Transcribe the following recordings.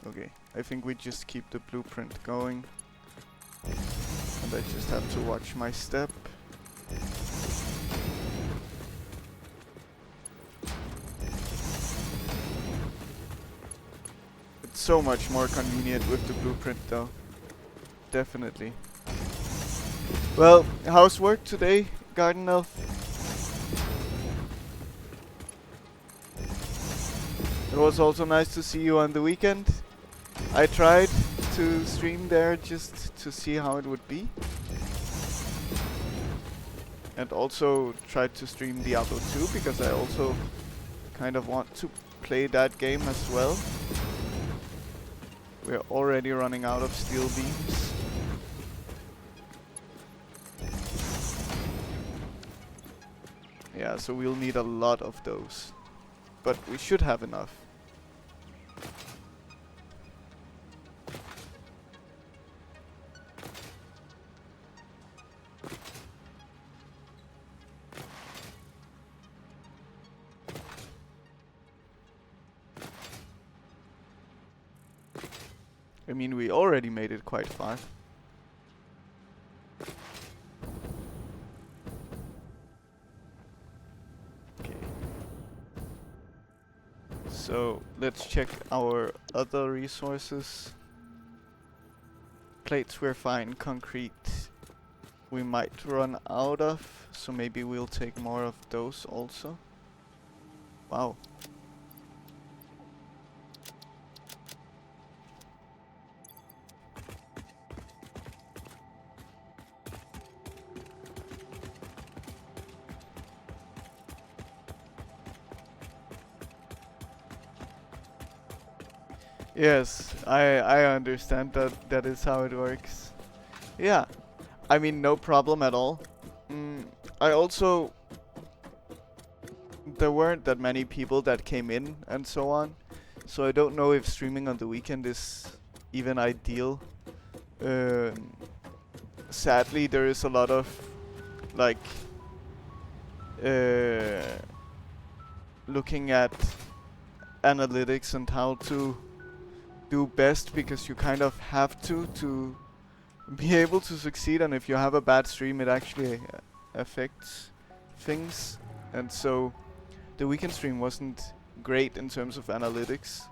Okay, I think we just keep the blueprint going. And I just have to watch my step. It's so much more convenient with the blueprint though. Definitely. Well, how's work today, Garden Elf? It was also nice to see you on the weekend. I tried to stream there just to see how it would be. And also tried to stream Diablo 2 because I also kind of want to play that game as well. We're already running out of steel beams. Yeah, so we'll need a lot of those. But we should have enough. I mean, we already made it quite far. Okay. So, let's check our other resources. Plates we're fine, concrete we might run out of, so maybe we'll take more of those also. Wow. Yes, I understand that is how it works. Yeah, I mean no problem at all. I also there weren't that many people that came in and so on, so I don't know if streaming on the weekend is even ideal. Sadly, there is a lot of like looking at analytics and how to do best, because you kind of have to be able to succeed, and if you have a bad stream it actually affects things. And so the weekend stream wasn't great in terms of analytics.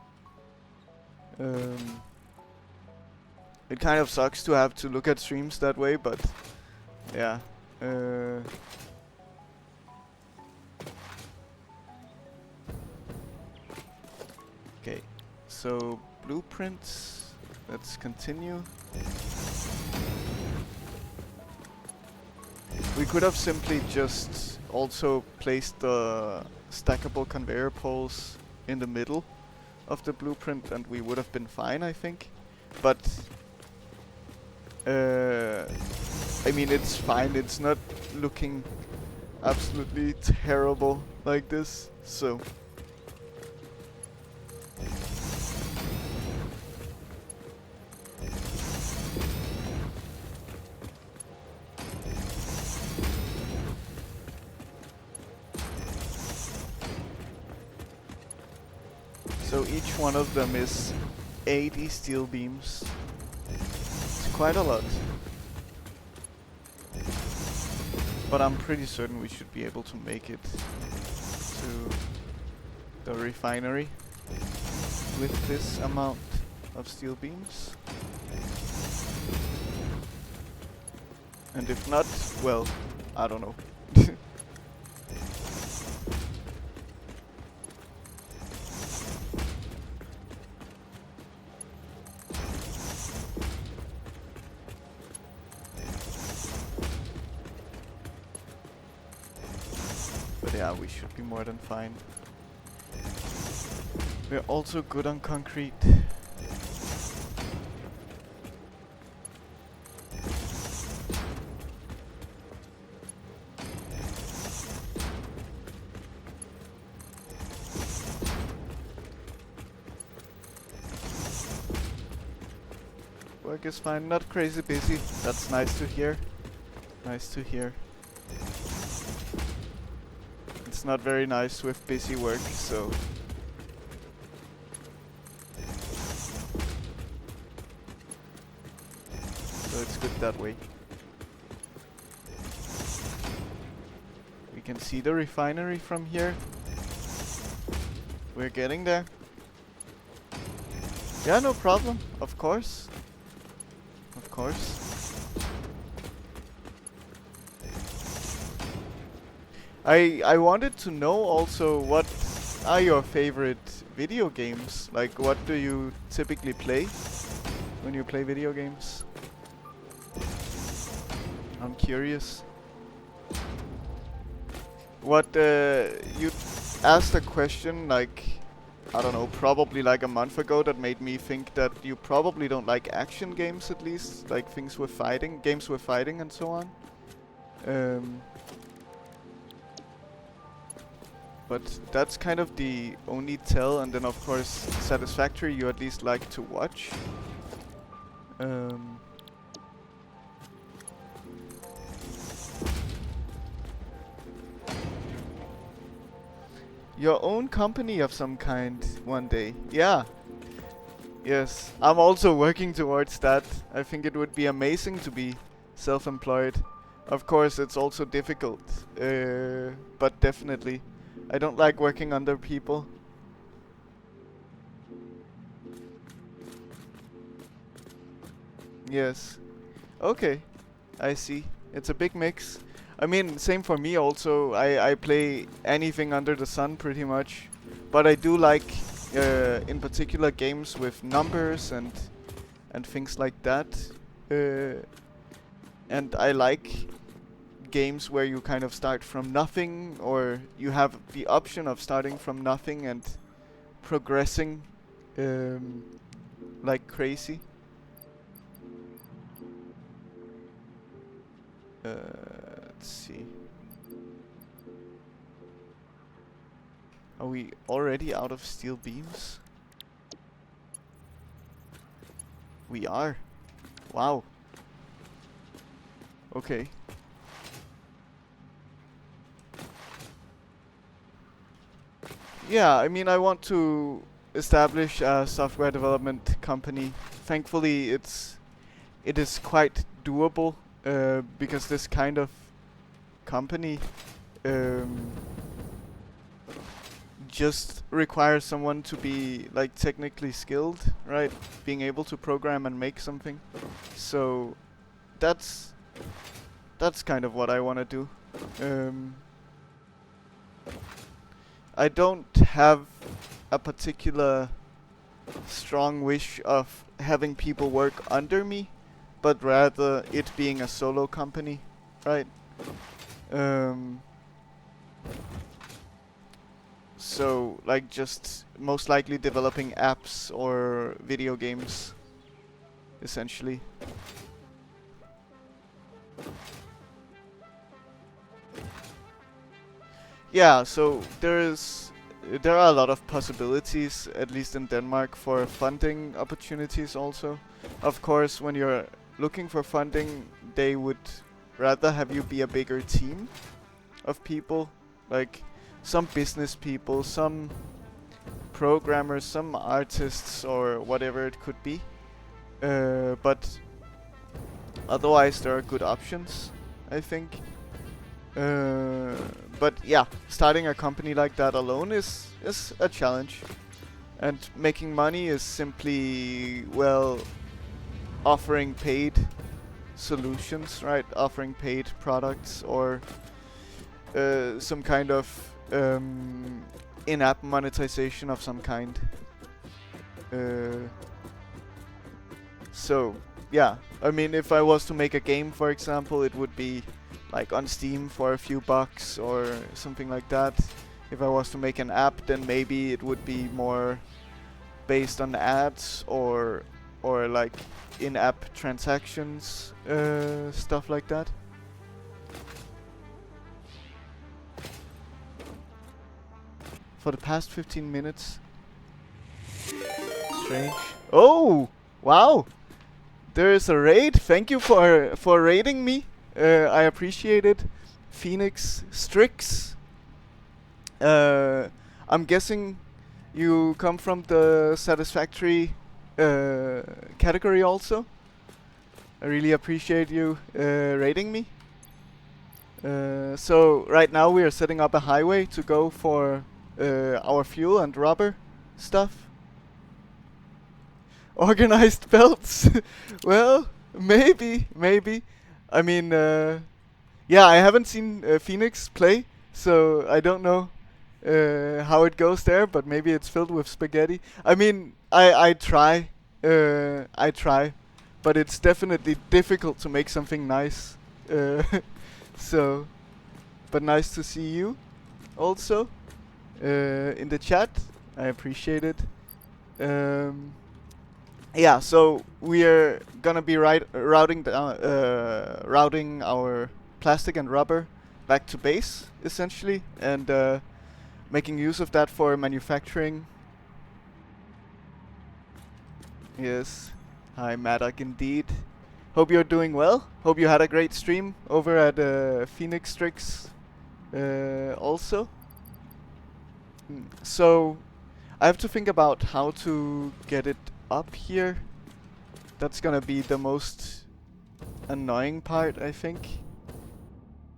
It kind of sucks to have to look at streams that way, but yeah. Okay, so blueprints, let's continue. We could have simply just also placed the stackable conveyor poles in the middle of the blueprint and we would have been fine, I think. But I mean, it's fine, it's not looking absolutely terrible like this, so each one of them is 80 steel beams. It's quite a lot. But I'm pretty certain we should be able to make it to the refinery with this amount of steel beams. And if not, well, I don't know. Yeah, we should be more than fine. We're also good on concrete. Work is fine, not crazy busy. That's nice to hear. Nice to hear. It's not very nice with busy work, so it that way. We can see the refinery from here. We're getting there. Yeah, no problem. Of course. Of course. I wanted to know also, what are your favorite video games? Like, what do you typically play when you play video games? I'm curious. What you asked a question like, I don't know, probably like a month ago, that made me think that you probably don't like action games, at least, like things with fighting, games with fighting and so on. But that's kind of the only tell, and then of course Satisfactory you at least like to watch. Your own company of some kind one day. Yeah. Yes. I'm also working towards that. I think it would be amazing to be self-employed. Of course, it's also difficult. But definitely. I don't like working under people. Yes. Okay. I see. It's a big mix. I mean, same for me also. I play anything under the sun pretty much. But I do like, in particular, games with numbers and things like that. And I like games where you kind of start from nothing, or you have the option of starting from nothing and progressing like crazy. Let's see. Are we already out of steel beams? We are. Wow. Okay. Yeah, I mean, I want to establish a software development company. Thankfully, it is quite doable, because this kind of company just requires someone to be like technically skilled, right? Being able to program and make something. So that's kind of what I want to do. I don't have a particular strong wish of having people work under me, but rather it being a solo company, right? So, like, just most likely developing apps or video games, essentially. Yeah, so there are a lot of possibilities, at least in Denmark, for funding opportunities also. Of course, when you're looking for funding, they would rather have you be a bigger team of people, like some business people, some programmers, some artists, or whatever it could be. But otherwise, there are good options, I think. But yeah, starting a company like that alone is a challenge. And making money is simply, well, offering paid solutions, right? Offering paid products, or some kind of in-app monetization of some kind. So, yeah. I mean, if I was to make a game, for example, it would be like on Steam for a few bucks or something like that. If I was to make an app, then maybe it would be more based on ads or like in-app transactions, stuff like that. For the past 15 minutes. Strange. Oh! Wow! There is a raid. Thank you for raiding me. I appreciate it. Phoenix Strix. I'm guessing you come from the Satisfactory category also. I really appreciate you rating me. So right now we are setting up a highway to go for our fuel and rubber stuff. Organized belts? Well, maybe. I mean, yeah, I haven't seen Phoenix play, so I don't know how it goes there, but maybe it's filled with spaghetti. I mean, I try, but it's definitely difficult to make something nice. So, but nice to see you also in the chat. I appreciate it. Yeah, so we are gonna be routing our plastic and rubber back to base essentially, and making use of that for manufacturing. Yes, hi Madak indeed. Hope you're doing well. Hope you had a great stream over at Phoenix Strix also. So I have to think about how to get it up here. That's gonna be the most annoying part, I think.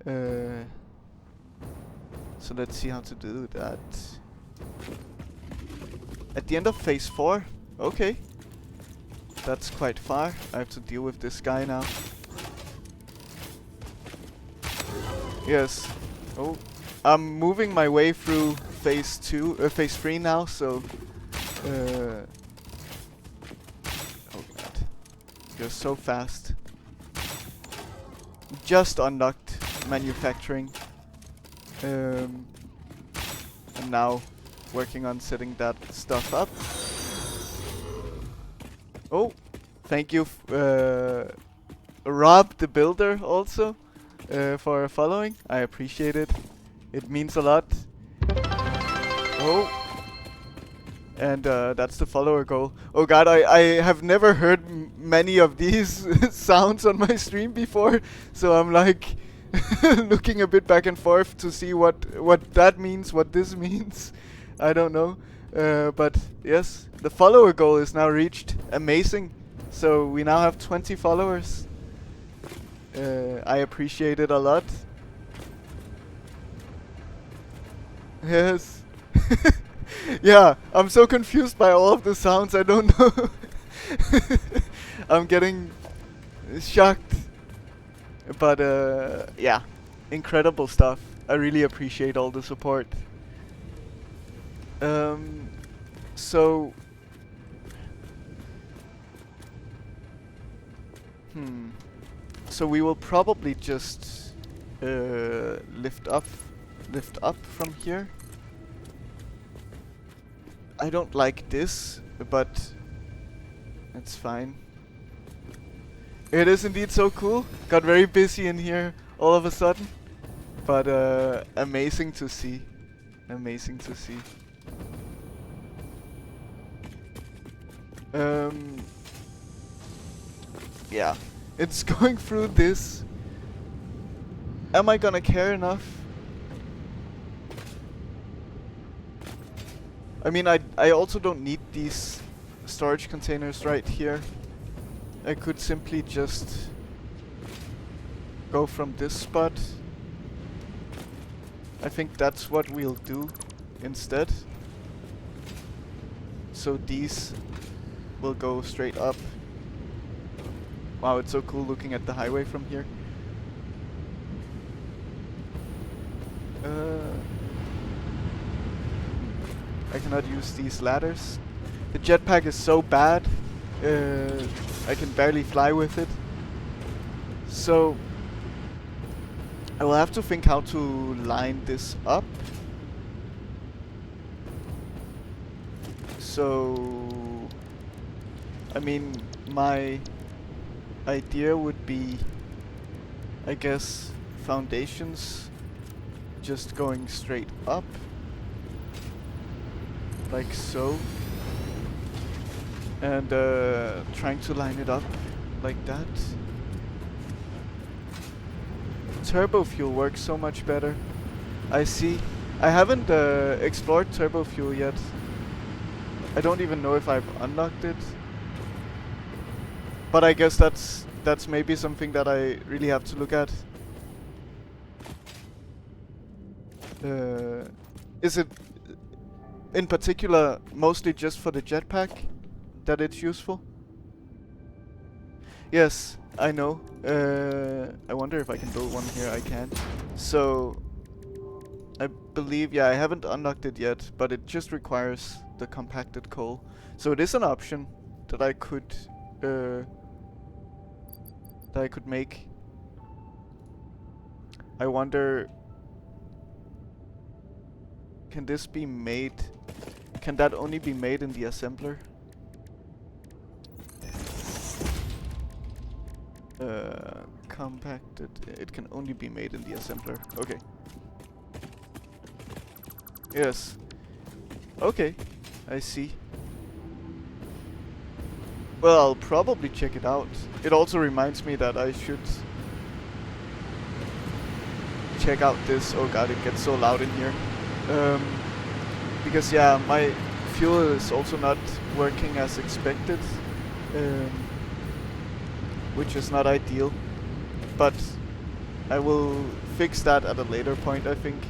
So let's see how to do that. At the end of phase 4? Okay. That's quite far. I have to deal with this guy now. Yes. Oh. I'm moving my way through phase 3 now, so... oh god. You're so fast. Just unlocked manufacturing. And now working on setting that stuff up. Oh, thank you, Rob the Builder also for following. I appreciate it. It means a lot. Oh, and that's the follower goal. Oh god, I have never heard many of these sounds on my stream before, so I'm like looking a bit back and forth to see what that means, what this means. I don't know. But yes, the follower goal is now reached. Amazing. So we now have 20 followers. I appreciate it a lot. Yes. Yeah, I'm so confused by all of the sounds. I don't know. I'm getting shocked. But yeah, incredible stuff. I really appreciate all the support. So so we will probably just lift up from here. I don't like this, but it's fine. It is indeed so cool. Got very busy in here all of a sudden, but amazing to see. Amazing to see. Yeah, it's going through this. Am I gonna care enough? I mean, I also don't need these storage containers right here. I could simply just go from this spot. I think that's what we'll do instead. So these will go straight up. Wow, it's so cool looking at the highway from here. I cannot use these ladders. The jetpack is so bad. I can barely fly with it. So I will have to think how to line this up. So I mean, my idea would be, I guess, foundations just going straight up, like so, and trying to line it up like that. Turbo fuel works so much better. I see. I haven't explored turbo fuel yet. I don't even know if I've unlocked it. But I guess that's maybe something that I really have to look at. Is it in particular mostly just for the jetpack that it's useful? Yes, I know. I wonder if I can build one here. I can. So I believe, yeah, I haven't unlocked it yet, but it just requires the compacted coal. So it is an option that I could make. I wonder, can this be made? Can that only be made in the assembler? Compacted. It can only be made in the assembler. Okay. Yes. Okay. I see. Well, I'll probably check it out. It also reminds me that I should check out this. Oh god, it gets so loud in here. Because yeah, my fuel is also not working as expected, which is not ideal. But I will fix that at a later point, I think,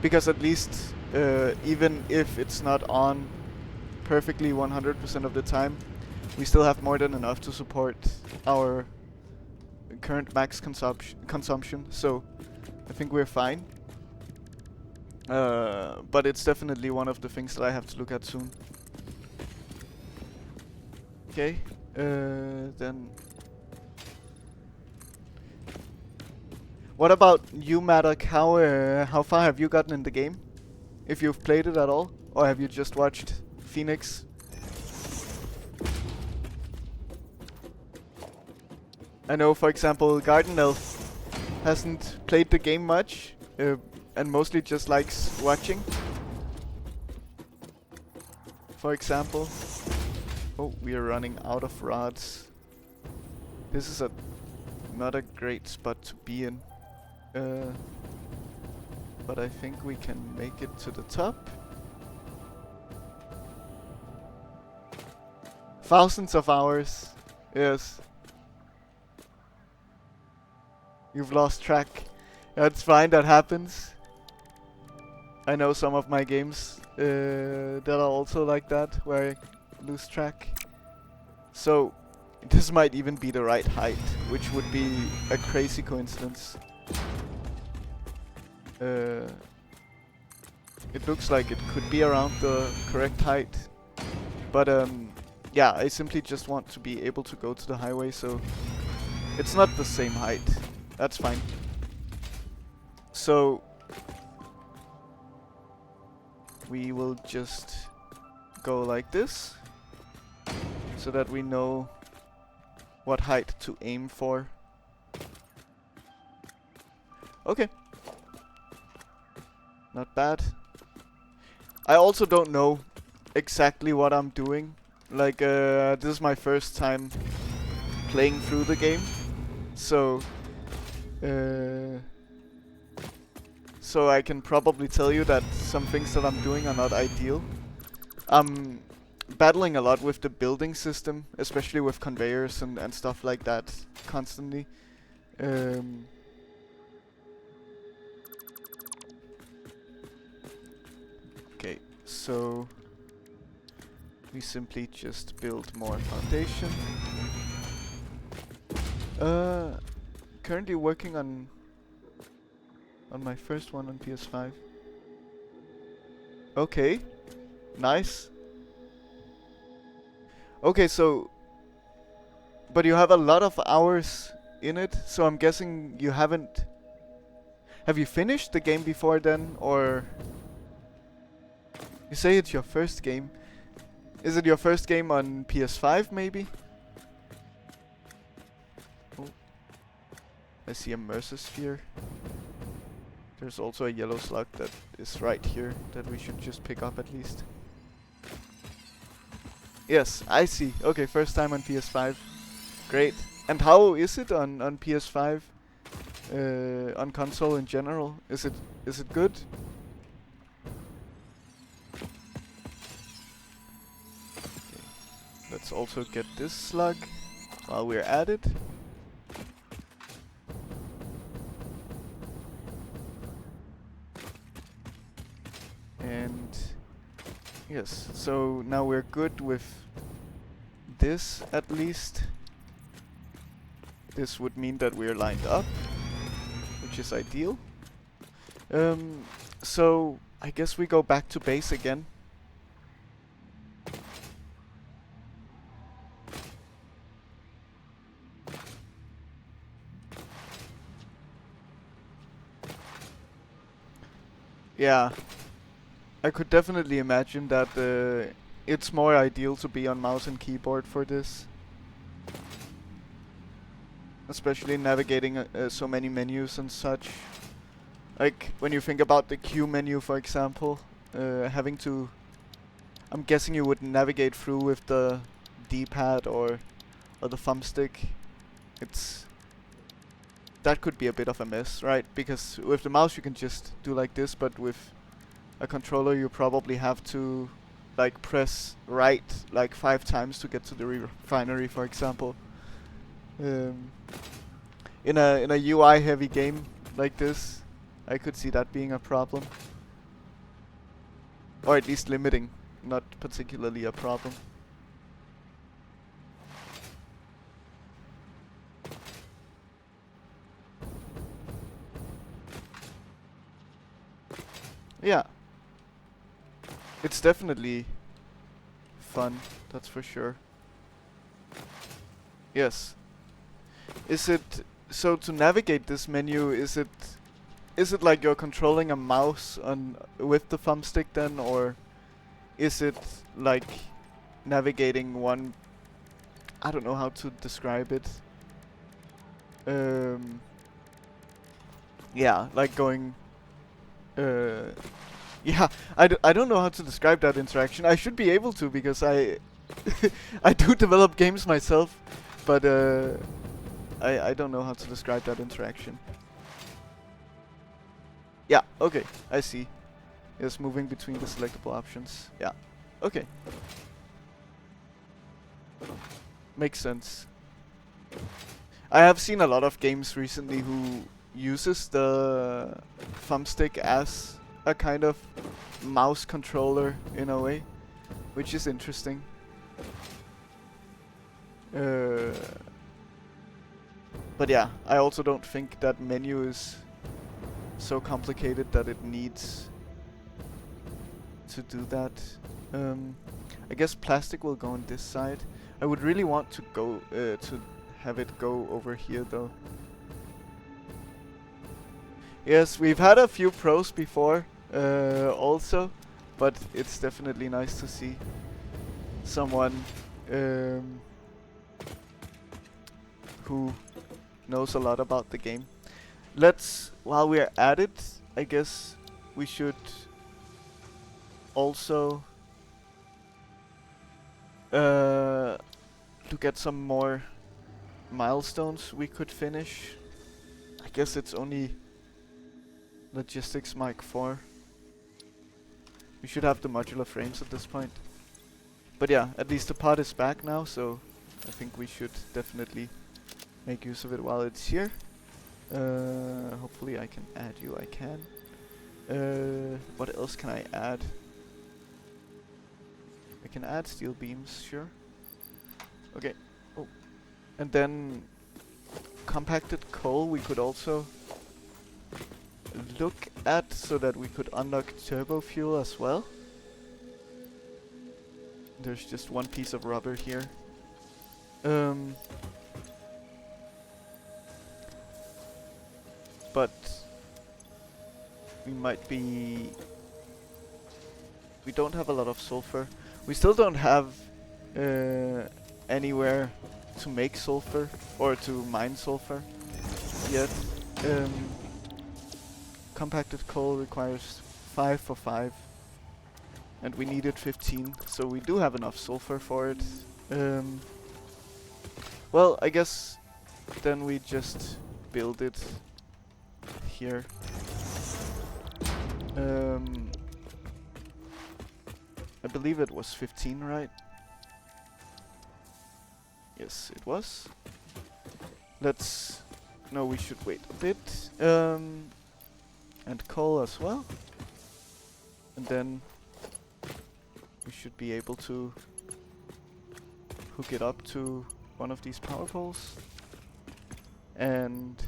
because at least even if it's not on perfectly 100% of the time, we still have more than enough to support our current max consumption, so I think we're fine. But it's definitely one of the things that I have to look at soon. Okay, then... What about you, Madak? How far have you gotten in the game? If you've played it at all? Or have you just watched Phoenix? I know, for example, Garden Elf hasn't played the game much, and mostly just likes watching. For example. Oh, we are running out of rods. This is not a great spot to be in. But I think we can make it to the top. Thousands of hours. Yes. You've lost track. That's fine, that happens. I know some of my games that are also like that, where I lose track. So, this might even be the right height, which would be a crazy coincidence. It looks like it could be around the correct height. But yeah, I simply just want to be able to go to the highway, so it's not the same height. That's fine. So we will just go like this, so that we know what height to aim for. Okay. Not bad. I also don't know exactly what I'm doing. Like, this is my first time playing through the game. So I can probably tell you that some things that I'm doing are not ideal. I'm battling a lot with the building system, especially with conveyors and stuff like that constantly. Okay, so we simply just build more foundation. Currently working on my first one on PS5. Okay, nice. Okay, so but you have a lot of hours in it, so I'm guessing you haven't. Have you finished the game before then, or you say it's your first game? Is it your first game on PS5 maybe? Oh, I see a Mercer sphere. There's also a yellow slug that is right here that we should just pick up at least. Yes, I see. Okay, first time on PS5. Great. And how is it on PS5? On console in general? Is it good? Okay. Let's also get this slug. while we're at it. And yes, so now we're good with this at least. This would mean that we're lined up, which is ideal. So I guess we go back to base again. Yeah, I could definitely imagine that it's more ideal to be on mouse and keyboard for this. Especially navigating so many menus and such. Like, when you think about the Q menu, for example, having to... I'm guessing you would navigate through with the D-pad or the thumbstick. That could be a bit of a mess, right? Because with the mouse you can just do like this, but with a controller you probably have to like press right like 5 times to get to the refinery, for example. In a UI heavy game like this, I could see that being a problem. Or at least limiting, not particularly a problem. Yeah. It's definitely fun, that's for sure. Yes. Is it... So to navigate this menu, is it like you're controlling a mouse with the thumbstick then, or is it like navigating one... I don't know how to describe it. Yeah, like going... yeah, I don't know how to describe that interaction. I should be able to, because I I do develop games myself, but I don't know how to describe that interaction. Yeah, okay, I see. Yes, moving between the selectable options. Yeah, okay. Makes sense. I have seen a lot of games recently who uses the thumbstick as a kind of mouse controller in a way, which is interesting. But yeah, I also don't think that menu is so complicated that it needs to do that. I guess plastic will go on this side. I would really want to go to have it go over here though. Yes, we've had a few pros before also, but it's definitely nice to see someone who knows a lot about the game. While we're at it, I guess we should also look at some more milestones we could finish. I guess it's only Logistics Mark 4. We should have the modular frames at this point. But yeah, at least the pod is back now, so I think we should definitely make use of it while it's here. Hopefully I can add you, I can. What else can I add? I can add steel beams, sure. Okay. Oh. And then compacted coal we could also look at so that we could unlock turbo fuel as well. There's just one piece of rubber here. But we don't have a lot of sulfur. We still don't have anywhere to make sulfur or to mine sulfur yet. Compacted coal requires 5 for 5, and we needed 15, so we do have enough sulfur for it. Well, I guess then we just build it here. I believe it was 15, right? Yes, it was. Let's... No, we should wait a bit. And coal as well. And then we should be able to hook it up to one of these power poles. And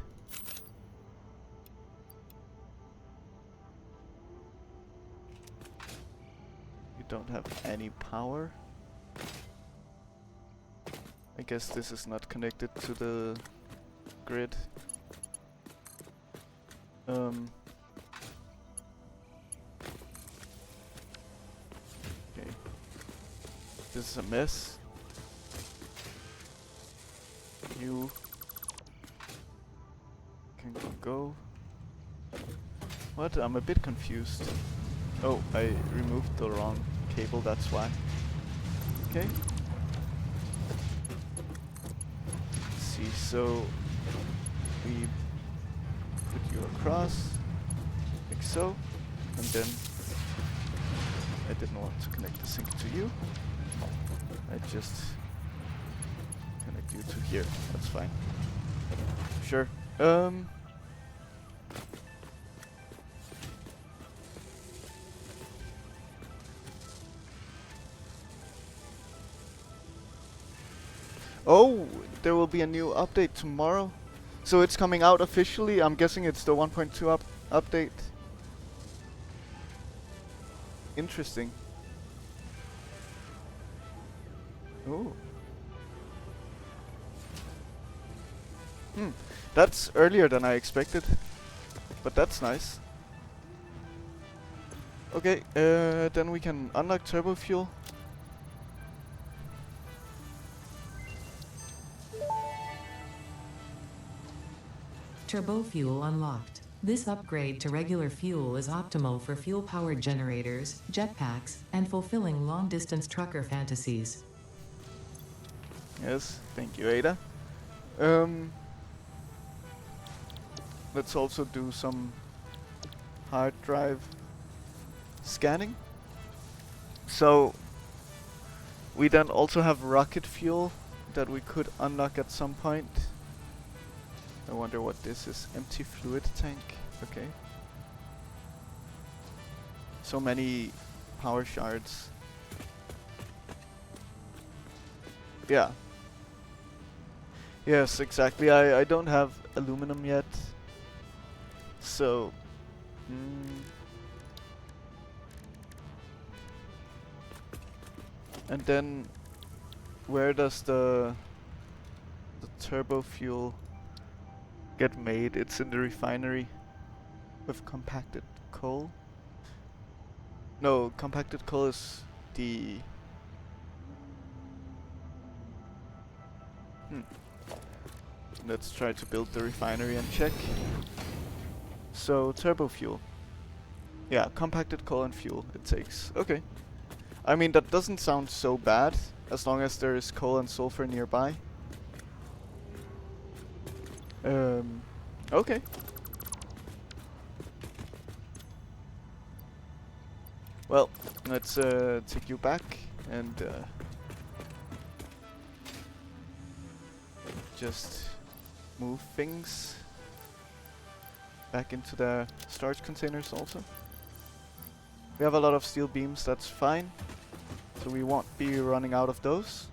we don't have any power. I guess this is not connected to the grid. Okay. This is a mess. You can go. What? I'm a bit confused. Oh, I removed the wrong cable, that's why. Okay. Let's see, so we put you across, like so, and then I didn't want to connect the sink to you. I just connect you to here. That's fine. Sure. Oh, there will be a new update tomorrow. So it's coming out officially. I'm guessing it's the 1.2 update. Interesting. Oh. That's earlier than I expected. But that's nice. Okay, then we can unlock turbo fuel. Turbo fuel unlocked. This upgrade to regular fuel is optimal for fuel-powered generators, jetpacks, and fulfilling long-distance trucker fantasies. Yes, thank you, Ada. Let's also do some hard drive scanning. So we then also have rocket fuel that we could unlock at some point. I wonder what this is. Empty fluid tank. Okay. So many power shards. Yeah. Yes, exactly. I don't have aluminum yet. So... And then... Where does the turbo fuel get made? It's in the refinery with compacted coal. No, compacted coal is the... Let's try to build the refinery and check. So, turbo fuel. Yeah, compacted coal and fuel it takes. Okay. I mean, that doesn't sound so bad, as long as there is coal and sulfur nearby. Okay. Well, let's take you back and just move things back into the storage containers also. We have a lot of steel beams, that's fine. So we won't be running out of those.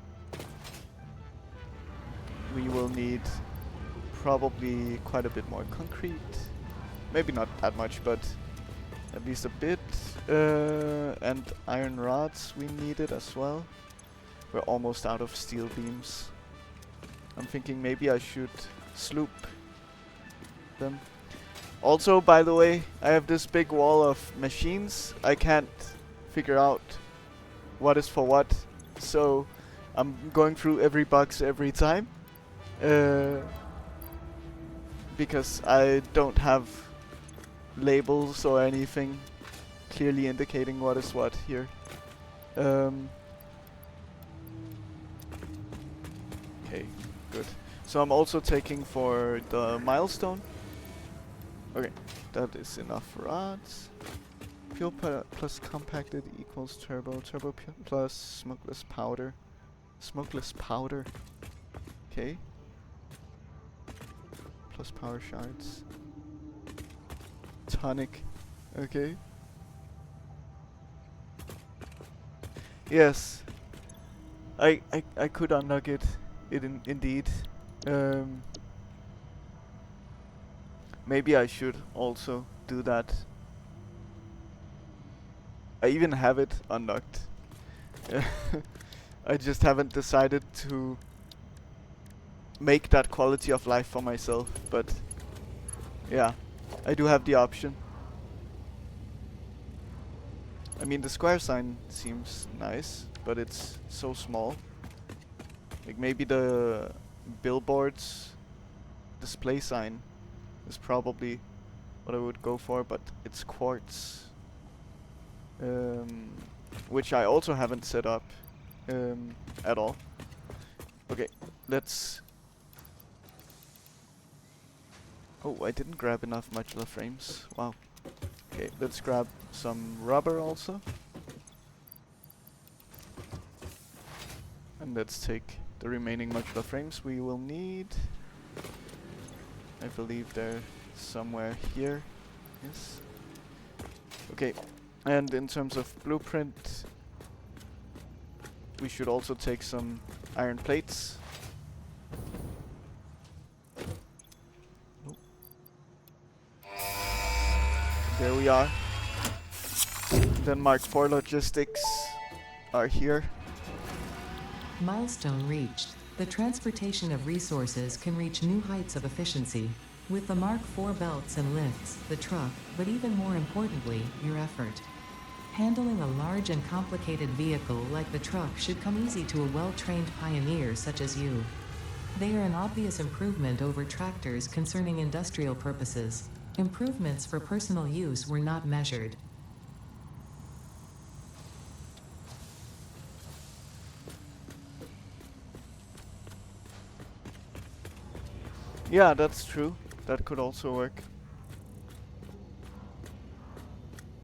We will need probably quite a bit more concrete. Maybe not that much, but at least a bit. And iron rods we needed as well. We're almost out of steel beams. I'm thinking maybe I should sloop them. Also, by the way, I have this big wall of machines. I can't figure out what is for what, so I'm going through every box every time. Because I don't have labels or anything clearly indicating what is what here. Okay, good. So I'm also taking for the milestone. Okay, that is enough rods. Fuel plus compacted equals turbo. Turbo plus smokeless powder. Smokeless powder. Okay. Plus power shards. Tonic. Okay. Yes. I could unlock it. Indeed. Um, maybe I should also do that. I even have it unlocked. I just haven't decided to make that quality of life for myself, but yeah, I do have the option. I mean, the square sign seems nice, but it's so small. Like maybe the billboard's display sign is probably what I would go for, but it's quartz. Which I also haven't set up at all. Okay, let's... Oh, I didn't grab enough modular frames. Wow. Okay, let's grab some rubber also. And let's take the remaining modular frames we will need. I believe they're somewhere here. Yes. Okay, and in terms of blueprint, we should also take some iron plates. Oh. There we are. Then Mark IV logistics are here. Milestone reached. The transportation of resources can reach new heights of efficiency. With the Mark IV belts and lifts, the truck, but even more importantly, your effort. Handling a large and complicated vehicle like the truck should come easy to a well-trained pioneer such as you. They are an obvious improvement over tractors concerning industrial purposes. Improvements for personal use were not measured. Yeah, that's true. That could also work.